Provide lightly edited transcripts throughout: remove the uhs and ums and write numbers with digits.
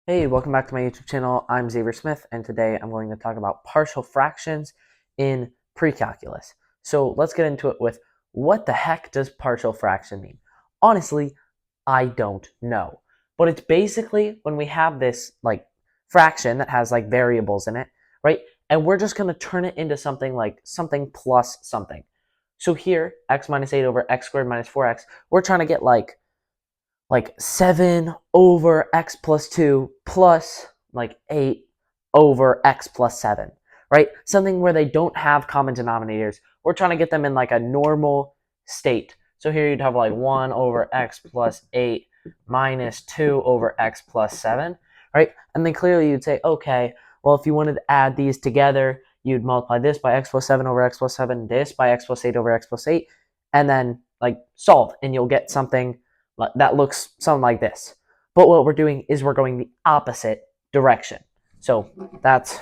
Hey, welcome back to my YouTube channel. I'm Xavier Smith, and today I'm going to talk about partial fractions in pre-calculus. So let's get into it with what the heck does partial fraction mean? Honestly, I don't know. But it's basically when we have this fraction that has variables in it, right? And we're just going to turn it into something like something plus something. So here, x minus 8 over x squared minus 4x, we're trying to get like 7 over x plus 2 plus 8 over x plus 7, right? Something where they don't have common denominators. We're trying to get them in like a normal state. So here you'd have 1 over x plus 8 minus 2 over x plus 7, right? And then clearly you'd say, okay, well, if you wanted to add these together, you'd multiply this by x plus 7 over x plus 7, this by x plus 8 over x plus 8, and then solve, and you'll get something that looks something like this. But what we're doing is we're going the opposite direction. So that's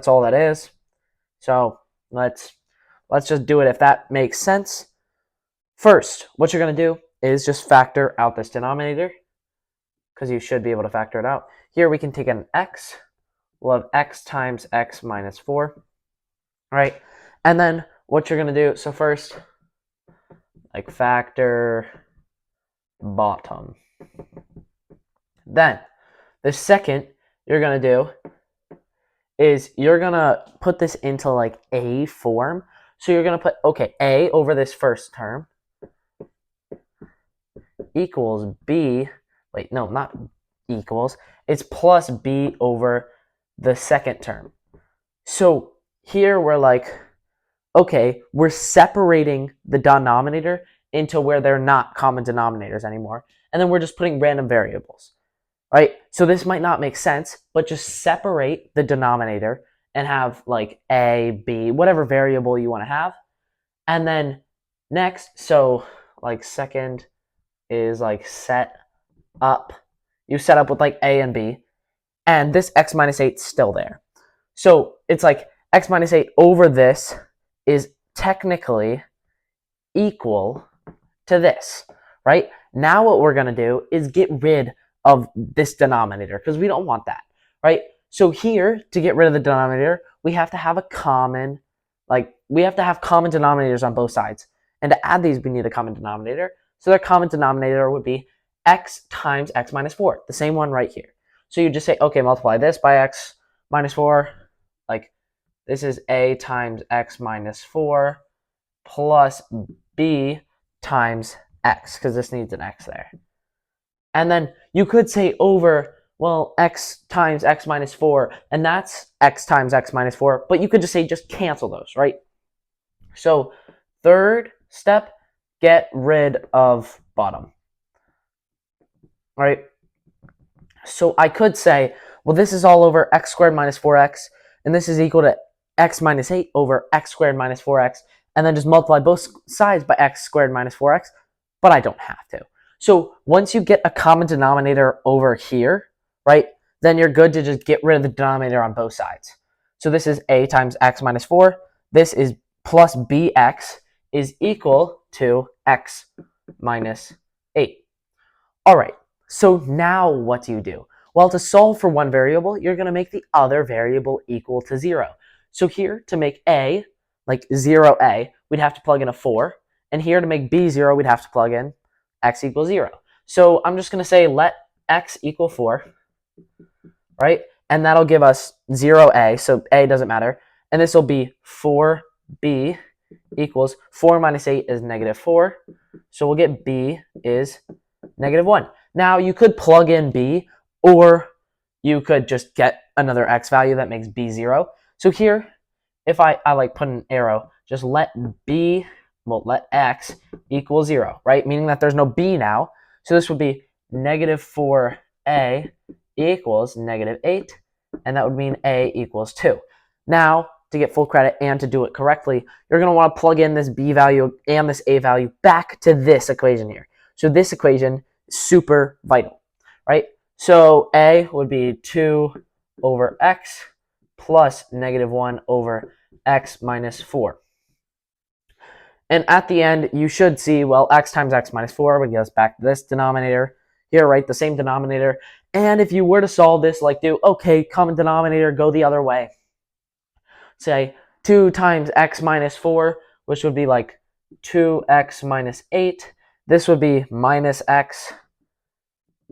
all that is. So let's just do it if that makes sense. First, what you're going to do is just factor out this denominator, because you should be able to factor it out. Here we can take an x. We'll have x times x minus 4, right? And then what you're going to do, so first, factor bottom. Then the second you're going to do is you're going to put this into a form. So you're going to put, okay, a over this first term equals b, wait, no, not equals, it's plus b over the second term. So here we're okay, we're separating the denominator into where they're not common denominators anymore. And then we're just putting random variables, right? So this might not make sense, but just separate the denominator and have a, b, whatever variable you want to have. And then next, so second is set up. You set up with a and b, and this x minus 8 is still there. So it's x minus 8 over this is technically equal to this, right? Now what we're going to do is get rid of this denominator because we don't want that, right? So here, to get rid of the denominator, we have to have a common, we have to have common denominators on both sides. And to add these, we need a common denominator. So their common denominator would be x times x minus 4, the same one right here. So you just say, okay, multiply this by x minus 4, this is a times x minus 4 plus b times x, because this needs an x there. And then you could say over, well, x times x minus 4, and that's x times x minus 4, but you could just say just cancel those, right? So third step, get rid of bottom, right? So I could say, well, this is all over x squared minus 4x, and this is equal to x minus 8 over x squared minus 4x, and then just multiply both sides by x squared minus 4x, but I don't have to. So once you get a common denominator over here, right, then you're good to just get rid of the denominator on both sides. So this is a times x minus 4. This is plus bx is equal to x minus 8. All right, so now what do you do? Well, to solve for one variable, you're going to make the other variable equal to 0. So here, to make a, 0a, we'd have to plug in a 4. And here, to make b 0, we'd have to plug in x equals 0. So I'm just going to say let x equal 4, right? And that'll give us 0a, so a doesn't matter. And this will be 4b equals 4 minus 8 is negative 4. So we'll get b is negative 1. Now, you could plug in b, or you could just get another x value that makes b 0. So here, if I put an arrow, just let b, well, let x equal 0, right? Meaning that there's no b now. So this would be negative 4a equals negative 8, and that would mean a equals 2. Now, to get full credit and to do it correctly, you're going to want to plug in this b value and this a value back to this equation here. So this equation is super vital, right? So a would be 2 over x plus negative 1 over x minus 4. And at the end, you should see, well, x times x minus 4 would get us back to this denominator. here, right? The same denominator. And if you were to solve this, like okay, common denominator, go the other way. Say 2 times x minus 4, which would be like 2x minus 8. This would be minus x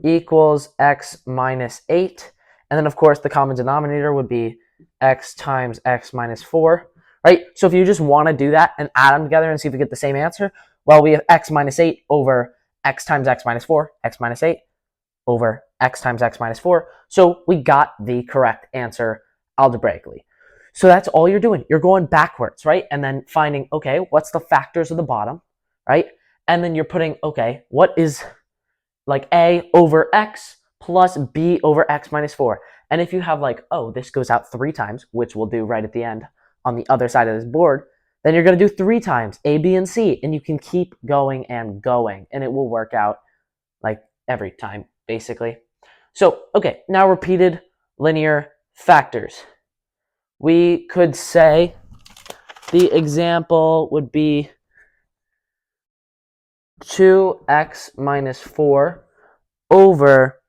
equals x minus 8. And then, of course, the common denominator would be x times x minus 4, right? So if you just want to do that and add them together and see if we get the same answer, well, we have x minus 8 over x times x minus 4, x minus 8 over x times x minus 4. So we got the correct answer algebraically. So that's all you're doing. You're going backwards, right? And then finding, okay, what's the factors of the bottom, right? And then you're putting, okay, what is like a over x plus b over x minus 4. And if you have like, oh, this goes out 3 times, which we'll do right at the end on the other side of this board, then you're going to do 3 times a, b, and c. And you can keep going and going, and it will work out like every time, basically. So, okay, now repeated linear factors. We could say the example would be 2x minus 4 over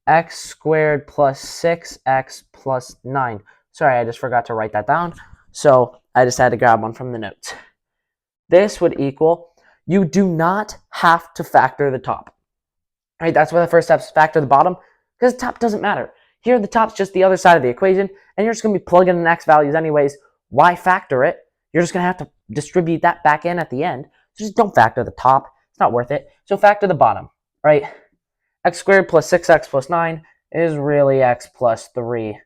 x squared plus 6x plus 9. Sorry, I just forgot to write that down, so I just had to grab one from the notes. This would equal, you do not have to factor the top. Right, that's why the first step is factor the bottom, because the top doesn't matter. Here, the top's just the other side of the equation, and you're just going to be plugging in x values anyways. Why factor it? You're just going to have to distribute that back in at the end. So just don't factor the top. It's not worth it. So factor the bottom, right? X squared plus 6x plus 9 is really x plus 3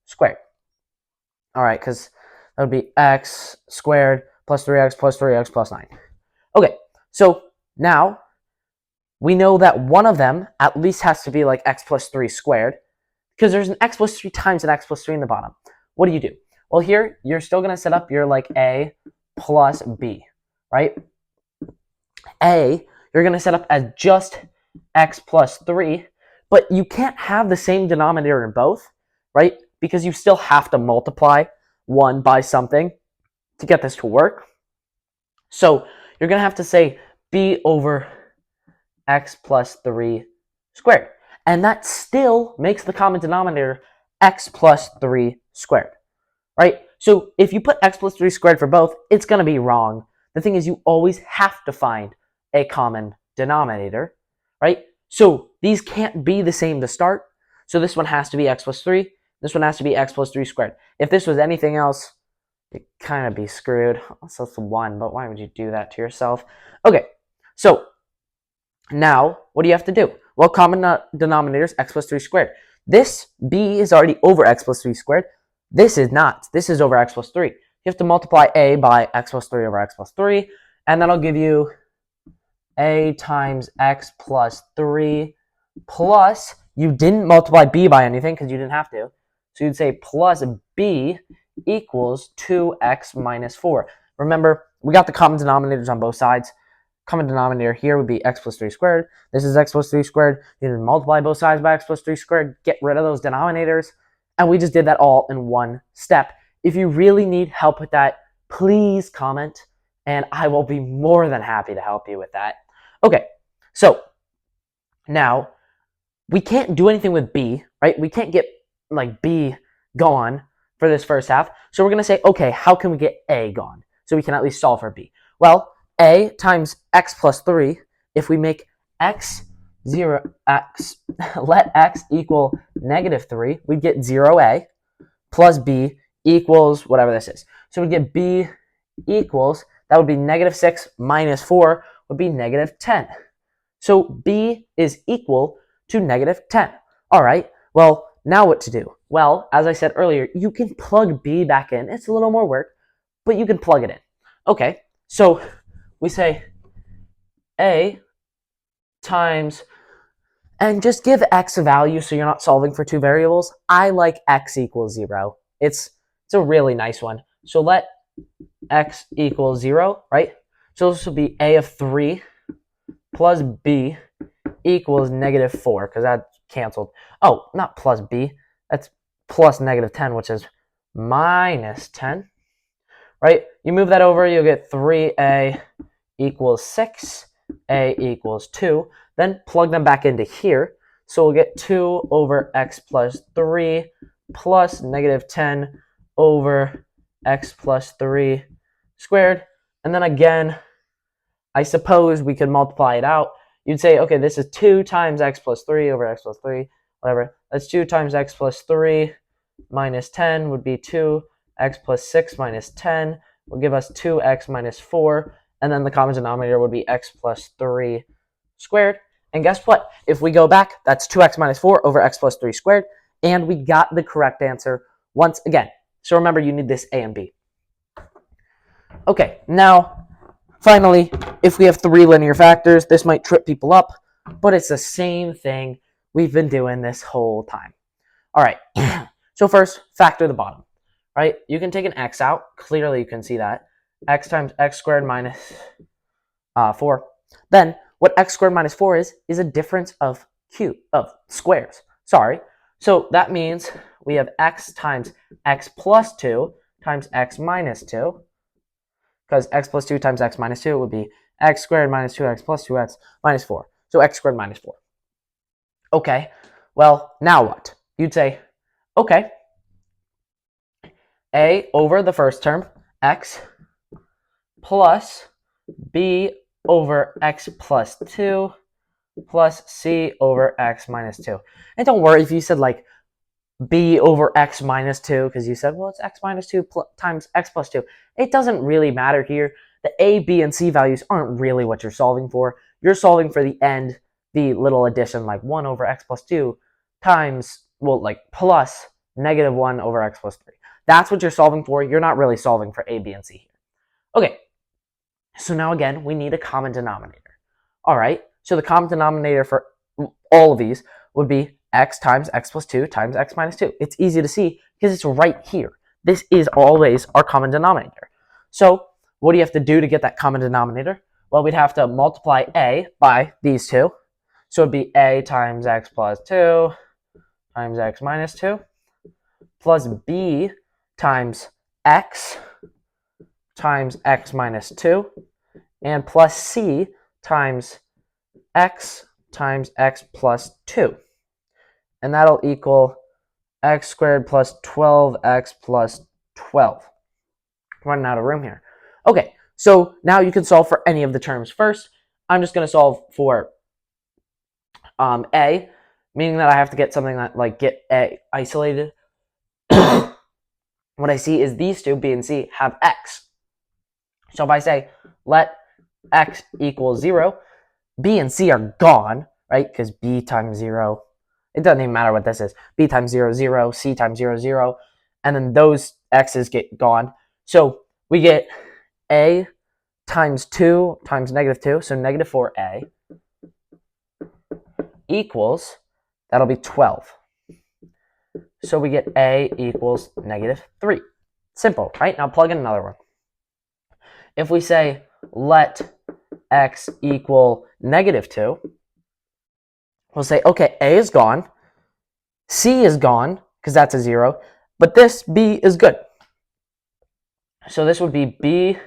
squared. All right, because that would be x squared plus 3x plus 3x plus 9. Okay, so now we know that one of them at least has to be like x plus 3 squared, because there's an x plus 3 times an x plus 3 in the bottom. What do you do? Well, here, you're still going to set up your like a plus b, right? A, you're going to set up as just x plus 3, but you can't have the same denominator in both, right? Because you still have to multiply 1 by something to get this to work. So you're going to have to say b over x plus 3 squared. And that still makes the common denominator x plus 3 squared, right? So if you put x plus 3 squared for both, it's going to be wrong. The thing is, you always have to find a common denominator, right? So these can't be the same to start. So this one has to be x plus 3. This one has to be x plus 3 squared. If this was anything else, you'd kind of be screwed. So it's 1, but why would you do that to yourself? Okay, so now what do you have to do? Well, common denominator is x plus 3 squared. This b is already over x plus 3 squared. This is not. This is over x plus 3. You have to multiply a by x plus 3 over x plus 3, and that'll give you a times x plus 3 plus, you didn't multiply b by anything because you didn't have to. So you'd say plus b equals 2x minus 4. Remember, we got the common denominators on both sides. Common denominator here would be x plus 3 squared. This is x plus 3 squared. You can multiply both sides by x plus 3 squared, get rid of those denominators. And we just did that all in one step. If you really need help with that, please comment, and I will be more than happy to help you with that. Okay, so now we can't do anything with b, right? We can't get like b gone for this first half. So we're going to say, okay, how can we get a gone? So we can at least solve for b. Well, a times x plus 3, if we make x 0, let x equal negative 3, we'd get 0a plus b equals whatever this is. So we get b equals, that would be negative 6 minus 4 would be negative 10. So b is equal to negative 10. All right, well, now what to do? Well, as I said earlier, you can plug b back in. It's a little more work, but you can plug it in. Okay, so we say a times, and just give x a value so you're not solving for two variables. I like x equals 0. It's a really nice one. So let x equal 0, right? So this will be a of 3 plus b equals negative 4, because that canceled. Oh, not plus b. That's plus negative 10, which is minus 10, right? You move that over, you'll get 3a equals 6. a equals 2. Then plug them back into here. So we'll get 2 over x plus 3 plus negative 10 over x plus 3 squared. And then again, I suppose we could multiply it out. You'd say, okay, this is 2 times x plus 3 over x plus 3, whatever. That's 2 times x plus 3 minus 10 would be 2. X plus 6 minus 10 will give us 2x minus 4. And then the common denominator would be x plus 3 squared. And guess what? If we go back, that's 2x minus 4 over x plus 3 squared. And we got the correct answer once again. So remember, you need this a and b. Okay, now, finally, if we have 3 linear factors, this might trip people up, but it's the same thing we've been doing this whole time. All right, so first, factor the bottom, right? You can take an x out. Clearly, you can see that. X times x squared minus 4. Then, what x squared minus 4 is a difference of squares. Sorry. So that means we have x times x plus 2 times x minus 2. Because x plus 2 times x minus 2 would be x squared minus 2x plus 2x minus 4. So x squared minus 4. Okay, well, now what? You'd say, okay, a over the first term, x, plus b over x plus 2 plus c over x minus 2. And don't worry if you said like b over x minus 2, because you said, well, it's x minus 2 times x plus 2. It doesn't really matter here. The a, b, and c values aren't really what you're solving for. You're solving for the end, the little addition, like 1 over x plus 2 times, well, like plus negative 1 over x plus 3. That's what you're solving for. You're not really solving for a, b, and c here. Okay, so now again, we need a common denominator. All right, so the common denominator for all of these would be x times x plus 2 times x minus 2. It's easy to see because it's right here. This is always our common denominator. So what do you have to do to get that common denominator? Well, we'd have to multiply a by these two. So it'd be a times x plus 2 times x minus 2 plus b times x minus 2 and plus c times x plus 2. And that'll equal x squared plus 12x plus 12. Running out of room here. Okay, so now you can solve for any of the terms first. I'm just going to solve for a, meaning that I have to get something that, like, get a isolated. What I see is these two, b and c, have x. So if I say let x equal 0, b and c are gone, right? Because b times 0, it doesn't even matter what this is. B times 0, 0, c times 0, 0, and then those x's get gone. So we get a times 2 times negative 2, so negative 4a equals, that'll be 12. So we get a equals negative 3. Simple, right? Now plug in another one. If we say let x equal negative 2, we'll say, okay, a is gone, c is gone, because that's a 0, but this b is good. So this would be b,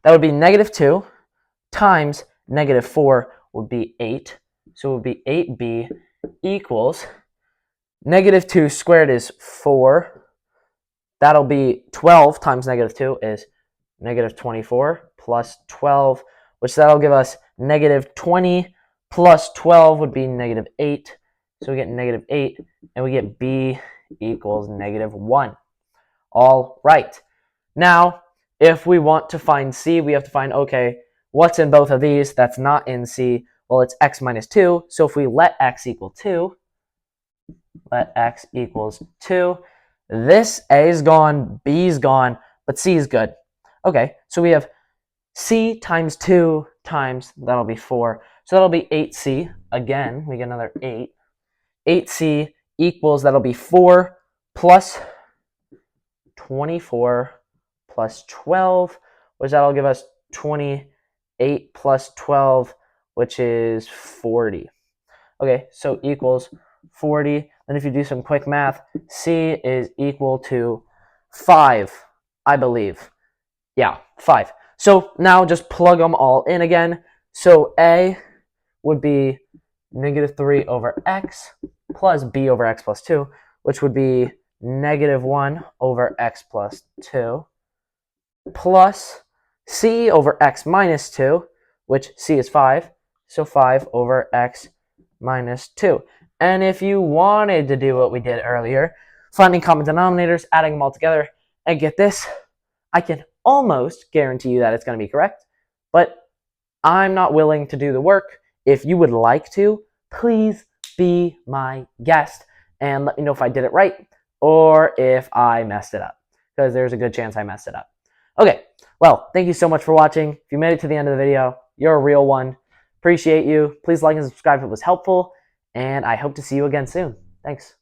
that would be negative 2 times negative 4 would be 8. So it would be 8b equals negative 2 squared is 4. That'll be 12 times negative 2 is negative 24 plus 12, which that'll give us negative 20 plus 12 would be negative 8. So we get negative 8, and we get b equals negative 1. All right. Now, if we want to find c, we have to find, okay, what's in both of these that's not in c? Well, it's x minus 2. So if we let x equal 2, let x equals 2, this a is gone, b is gone, but c is good. Okay, so we have c times 2 times, that'll be 4. So that'll be 8c. Again, we get another 8. 8c equals, that'll be 4 plus 24 plus 12, which that'll give us 28 plus 12, which is 40. Okay, so equals 40. And if you do some quick math, c is equal to 5, I believe. Yeah, 5. So now just plug them all in again. So A would be negative 3 over x plus b over x plus 2, which would be negative 1 over x plus 2, plus c over x minus 2, which c is 5, so 5 over x minus 2. And if you wanted to do what we did earlier, finding common denominators, adding them all together, and get this, I can almost guarantee you that it's going to be correct, but I'm not willing to do the work. If you would like to, please be my guest and let me know if I did it right or if I messed it up, because there's a good chance I messed it up. Okay, well, thank you so much for watching. If you made it to the end of the video, you're a real one. Appreciate you. Please like and subscribe if it was helpful, and I hope to see you again soon. Thanks.